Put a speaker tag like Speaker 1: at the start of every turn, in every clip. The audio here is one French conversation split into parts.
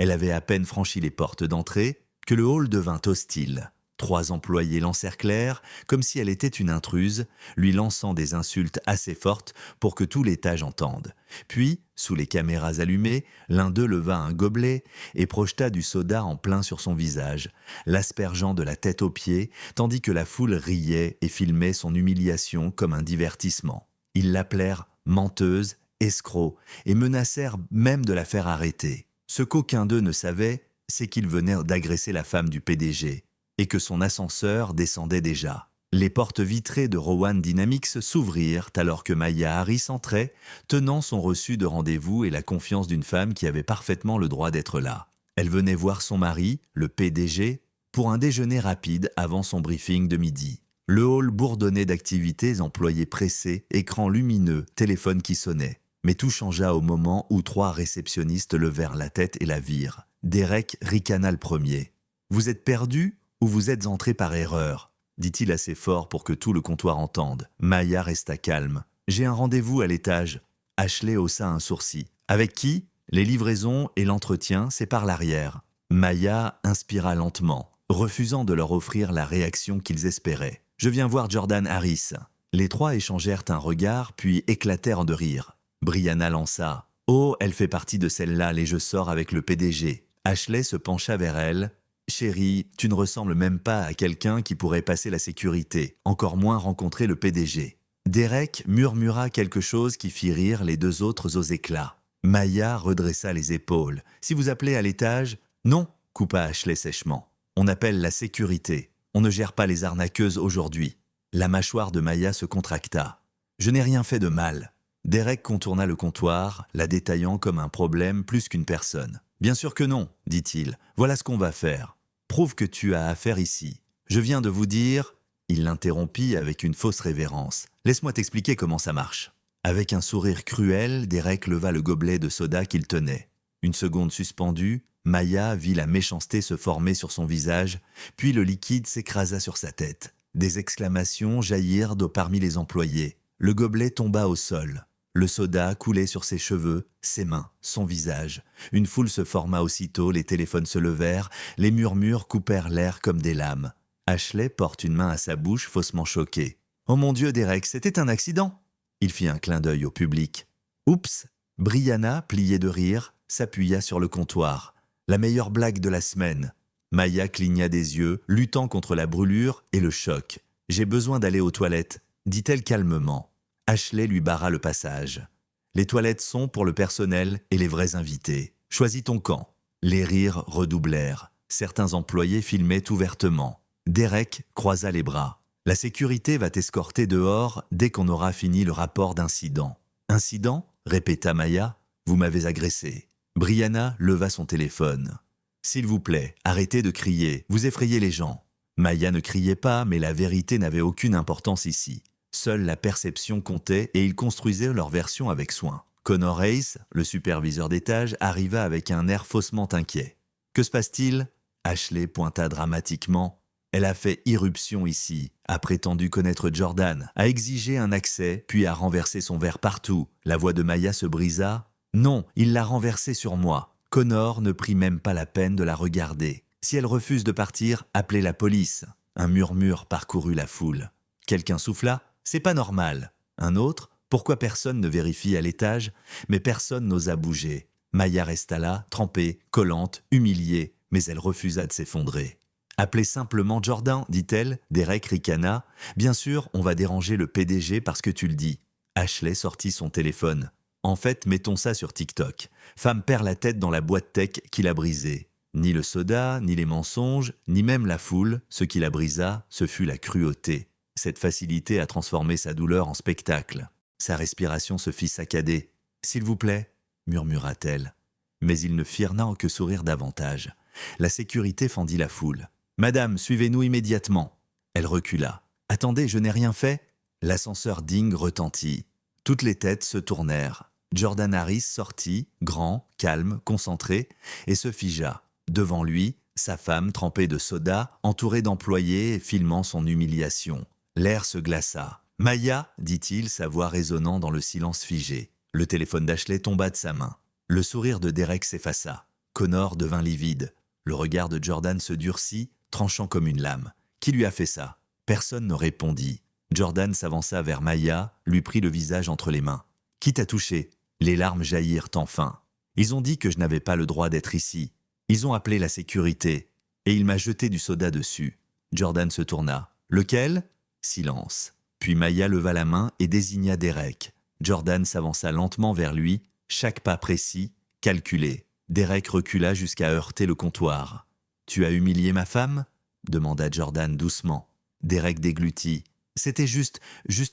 Speaker 1: Elle avait à peine franchi les portes d'entrée que le hall devint hostile. 3 employés l'encerclèrent comme si elle était une intruse, lui lançant des insultes assez fortes pour que tout l'étage entende. Puis, sous les caméras allumées, l'un d'eux leva un gobelet et projeta du soda en plein sur son visage, l'aspergeant de la tête aux pieds, tandis que la foule riait et filmait son humiliation comme un divertissement. Ils l'appelèrent menteuse, escroc, et menacèrent même de la faire arrêter. Ce qu'aucun d'eux ne savait, c'est qu'il venait d'agresser la femme du PDG, et que son ascenseur descendait déjà. Les portes vitrées de Rowan Dynamics s'ouvrirent alors que Maya Harris entrait, tenant son reçu de rendez-vous et la confiance d'une femme qui avait parfaitement le droit d'être là. Elle venait voir son mari, le PDG, pour un déjeuner rapide avant son briefing de midi. Le hall bourdonnait d'activités, employés pressés, écrans lumineux, téléphone qui sonnait. Mais tout changea au moment où 3 réceptionnistes levèrent la tête et la virent. Derek ricana le premier. « Vous êtes perdu ou vous êtes entré par erreur ?» dit-il assez fort pour que tout le comptoir entende. Maya resta calme. « J'ai un rendez-vous à l'étage. » Ashley haussa un sourcil. « Avec qui ? Les livraisons et l'entretien, c'est par l'arrière. » Maya inspira lentement, refusant de leur offrir la réaction qu'ils espéraient. « Je viens voir Jordan Harris. » Les 3 échangèrent un regard, puis éclatèrent de rire. Brianna lança. « Oh, elle fait partie de celle-là, les je sors avec le PDG. » Ashley se pencha vers elle. « Chérie, tu ne ressembles même pas à quelqu'un qui pourrait passer la sécurité, encore moins rencontrer le PDG. » Derek murmura quelque chose qui fit rire les 2 autres aux éclats. Maya redressa les épaules. « Si vous appelez à l'étage… » « Non, » coupa Ashley sèchement. « On appelle la sécurité. On ne gère pas les arnaqueuses aujourd'hui. » La mâchoire de Maya se contracta. « Je n'ai rien fait de mal. » Derek contourna le comptoir, la détaillant comme un problème plus qu'une personne. « Bien sûr que non, » dit-il. « Voilà ce qu'on va faire. Prouve que tu as affaire ici. Je viens de vous dire… » Il l'interrompit avec une fausse révérence. « Laisse-moi t'expliquer comment ça marche. » Avec un sourire cruel, Derek leva le gobelet de soda qu'il tenait. Une seconde suspendue, Maya vit la méchanceté se former sur son visage, puis le liquide s'écrasa sur sa tête. Des exclamations jaillirent de parmi les employés. Le gobelet tomba au sol. Le soda coulait sur ses cheveux, ses mains, son visage. Une foule se forma aussitôt, les téléphones se levèrent, les murmures coupèrent l'air comme des lames. Ashley porte une main à sa bouche, faussement choquée. « Oh mon Dieu, Derek, c'était un accident !» Il fit un clin d'œil au public. « Oups !» Brianna, pliée de rire, s'appuya sur le comptoir. La meilleure blague de la semaine. Maya cligna des yeux, luttant contre la brûlure et le choc. « J'ai besoin d'aller aux toilettes », dit-elle calmement. Ashley lui barra le passage. « Les toilettes sont pour le personnel et les vrais invités. Choisis ton camp. » Les rires redoublèrent. Certains employés filmaient ouvertement. Derek croisa les bras. « La sécurité va t'escorter dehors dès qu'on aura fini le rapport d'incident. »« Incident ?» répéta Maya. « Vous m'avez agressé. » Brianna leva son téléphone. « S'il vous plaît, arrêtez de crier, vous effrayez les gens. » Maya ne criait pas, mais la vérité n'avait aucune importance ici. Seule la perception comptait et ils construisaient leur version avec soin. Connor Hayes, le superviseur d'étage, arriva avec un air faussement inquiet. « Que se passe-t-il » Ashley pointa dramatiquement. « Elle a fait irruption ici, a prétendu connaître Jordan, a exigé un accès, puis a renversé son verre partout. » La voix de Maya se brisa. « Non, il l'a renversé sur moi. » Connor ne prit même pas la peine de la regarder. « Si elle refuse de partir, appelez la police. » Un murmure parcourut la foule. Quelqu'un souffla. « C'est pas normal. » Un autre. « Pourquoi personne ne vérifie à l'étage ?» Mais personne n'osa bouger. Maya resta là, trempée, collante, humiliée, mais elle refusa de s'effondrer. « Appelez simplement Jordan, dit-elle. Derek ricana. « Bien sûr, on va déranger le PDG parce que tu le dis. » Ashley sortit son téléphone. « En fait, mettons ça sur TikTok. Femme perd la tête dans la boîte tech qui l'a brisée. » Ni le soda, ni les mensonges, ni même la foule, ce qui la brisa, ce fut la cruauté. Cette facilité à transformer sa douleur en spectacle. Sa respiration se fit saccader. « S'il vous plaît » murmura-t-elle. Mais ils ne firent que sourire davantage. La sécurité fendit la foule. « Madame, suivez-nous immédiatement !» Elle recula. « Attendez, je n'ai rien fait ?» L'ascenseur digne retentit. Toutes les têtes se tournèrent. Jordan Harris sortit, grand, calme, concentré, et se figea. Devant lui, sa femme trempée de soda, entourée d'employés et filmant son humiliation. L'air se glaça. « Maya » dit-il, sa voix résonnant dans le silence figé. Le téléphone d'Ashley tomba de sa main. Le sourire de Derek s'effaça. Connor devint livide. Le regard de Jordan se durcit, tranchant comme une lame. Qui lui a fait ça? Personne ne répondit. Jordan s'avança vers Maya, lui prit le visage entre les mains. Qui t'a touché? Les larmes jaillirent enfin. Ils ont dit que je n'avais pas le droit d'être ici. Ils ont appelé la sécurité. Et il m'a jeté du soda dessus. Jordan se tourna. Lequel? Silence. Puis Maya leva la main et désigna Derek. Jordan s'avança lentement vers lui, chaque pas précis, calculé. Derek recula jusqu'à heurter le comptoir. « Tu as humilié ma femme ?» demanda Jordan doucement. Derek déglutit. « C'était juste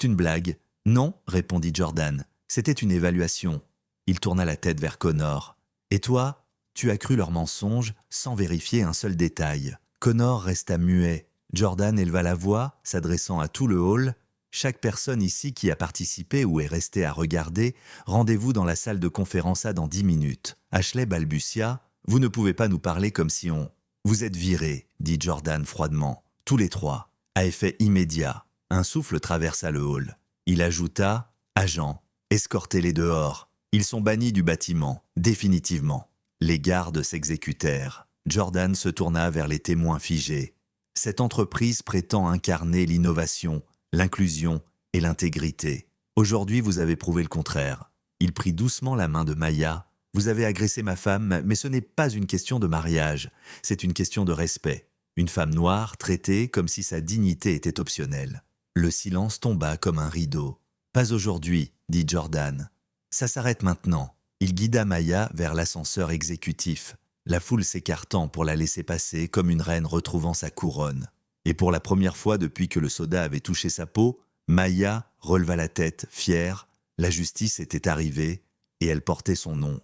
Speaker 1: une blague. »« Non, » répondit Jordan. « C'était une évaluation. » Il tourna la tête vers Connor. « Et toi, tu as cru leur mensonge sans vérifier un seul détail. » Connor resta muet. Jordan éleva la voix, s'adressant à tout le hall. « Chaque personne ici qui a participé ou est restée à regarder, rendez-vous dans la salle de conférence A dans 10 minutes. » Ashley balbutia. « Vous ne pouvez pas nous parler comme si on... » « Vous êtes virés, » dit Jordan froidement. « Tous les trois. » À effet immédiat. Un souffle traversa le hall. Il ajouta « Agents, escortez-les dehors. Ils sont bannis du bâtiment, définitivement. » Les gardes s'exécutèrent. Jordan se tourna vers les témoins figés. Cette entreprise prétend incarner l'innovation, l'inclusion et l'intégrité. Aujourd'hui, vous avez prouvé le contraire. Il prit doucement la main de Maya. Vous avez agressé ma femme, mais ce n'est pas une question de mariage. C'est une question de respect. Une femme noire traitée comme si sa dignité était optionnelle. Le silence tomba comme un rideau. Pas aujourd'hui, dit Jordan. Ça s'arrête maintenant. Il guida Maya vers l'ascenseur exécutif, la foule s'écartant pour la laisser passer comme une reine retrouvant sa couronne. Et pour la première fois depuis que le soda avait touché sa peau, Maya releva la tête, fière. La justice était arrivée et elle portait son nom.